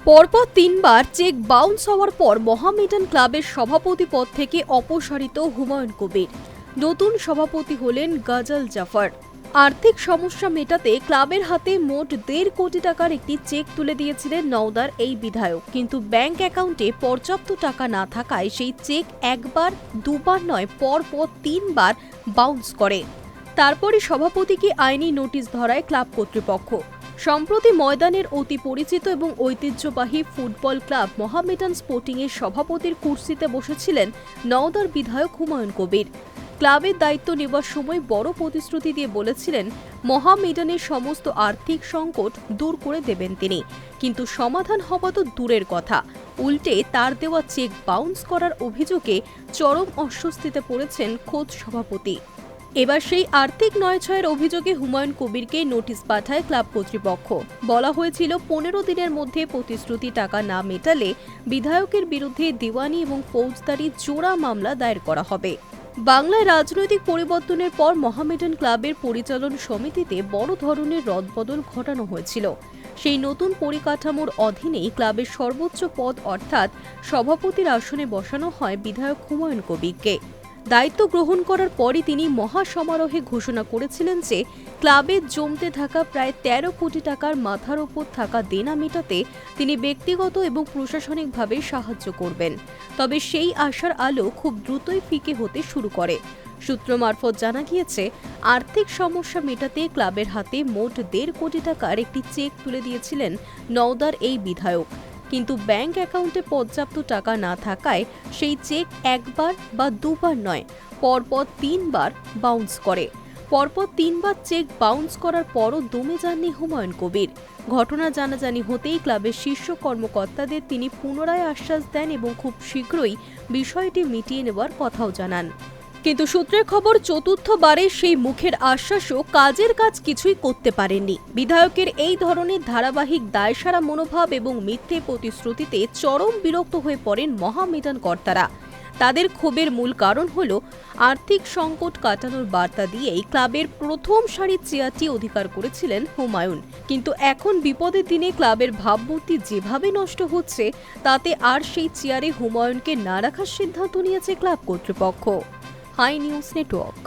পরপর তিনবার cheque bounce হওয়ার পর মোহামেডান ক্লাবের সভাপতি পদ থেকে অপসারিত হুমায়ুন কবির। নতুন সভাপতি হলেন গাজল জাফর। আর্থিক সমস্যা মেটাতে ক্লাবের হাতে মোট 1.5 কোটি টাকার একটি চেক তুলে দিয়েছিলেন নওদার এই বিধায়ক, কিন্তু ব্যাংক অ্যাকাউন্টে পর্যাপ্ত টাকা না থাকায় সেই চেক একবার দুবার নয় পরপর 3বার বাউন্স করে। তারপরই সভাপতিকে আইনি নোটিশ ধরায় ক্লাব কর্তৃপক্ষ। সম্প্রতি ময়দানের অতি পরিচিত এবং ঐতিহ্যবাহী ফুটবল ক্লাব মোহামেডান স্পোর্টিংয়ের সভাপতির কুর্সিতে বসেছিলেন নওদার বিধায়ক হুমায়ুন কবির। ক্লাবের দায়িত্ব নেওয়ার সময় বড় প্রতিশ্রুতি দিয়ে বলেছিলেন মোহামেডানের সমস্ত আর্থিক সংকট দূর করে দেবেন তিনি, কিন্তু সমাধান হওয়া তো দূরের কথা, উল্টে তার দেওয়া চেক বাউন্স করার অভিযোগে চরম অস্বস্তিতে পড়েছেন খোদ সভাপতি। এবার সেই আর্থিক নয়ছয়ের অভিযোগে হুমায়ুন কবিরকে নোটিশ পাঠায় ক্লাব কর্তৃপক্ষ। বলা হয়েছিল 15 দিনের মধ্যে প্রতিশ্রুতি টাকা না মেটালে বিধায়কের বিরুদ্ধে দিওয়ানি এবং ফৌজদারি জোড়া মামলা দায়ের করা হবে। বাংলায় রাজনৈতিক পরিবর্তনের পর মোহামেডান ক্লাবের পরিচালন সমিতিতে বড় ধরনের রদবদল ঘটানো হয়েছিল। সেই নতুন পরিকাঠামোর অধীনেই ক্লাবের সর্বোচ্চ পদ অর্থাৎ সভাপতির আসনে বসানো হয় বিধায়ক হুমায়ুন কবিরকে। দায়িত্ব গ্রহণ করার পরই তিনি মহাসমারোহে ঘোষণা করেছিলেন যে ক্লাবে জমতে থাকা প্রায় 13 কোটি টাকার মাথার ওপর থাকা দেনা মেটাতে তিনি ব্যক্তিগত এবং প্রশাসনিকভাবে সাহায্য করবেন। তবে সেই আশার আলো খুব দ্রুতই ফিকে হতে শুরু করে। সূত্র মারফত জানা গিয়েছে, আর্থিক সমস্যা মেটাতে ক্লাবের হাতে মোট 1.5 কোটি টাকার একটি চেক তুলে দিয়েছিলেন নওদার এই বিধায়ক, কিন্তু ব্যাংক অ্যাকাউন্টে পর্যাপ্ত টাকা না থাকায় সেই চেক একবার বা দুবার নয় পরপর 3বার বাউন্স করে। পরপর 3বার চেক বাউন্স করার পরও দমে যাননি হুমায়ুন কবির। ঘটনা জানাজানি হতেই ক্লাবের শীর্ষ কর্মকর্তাদের তিনি পুনরায় আশ্বাস দেন এবং খুব শীঘ্রই বিষয়টি মিটিয়ে নেওয়ার কথাও জানান। কিন্তু সূত্রের খবর, চতুর্থবারে সেই মুখের আশ্বাসও কাজের কাজ কিছুই করতে পারেননি। বিধায়কের এই ধরনের ধারাবাহিক দায়সারা মনোভাব এবং মিথ্যে প্রতিশ্রুতিতে চরম বিরক্ত হয়ে পড়েন মোহামেডান কর্তারা। তাদের ক্ষোভের মূল কারণ হল আর্থিক সংকট কাটানোর বার্তা দিয়েই ক্লাবের প্রথম সারির চেয়ারটি অধিকার করেছিলেন হুমায়ুন, কিন্তু এখন বিপদের দিনে ক্লাবের ভাবমূর্তি যেভাবে নষ্ট হচ্ছে তাতে আর সেই চেয়ারে হুমায়ুনকে না রাখার সিদ্ধান্ত নিয়েছে ক্লাব কর্তৃপক্ষ। Hi News network.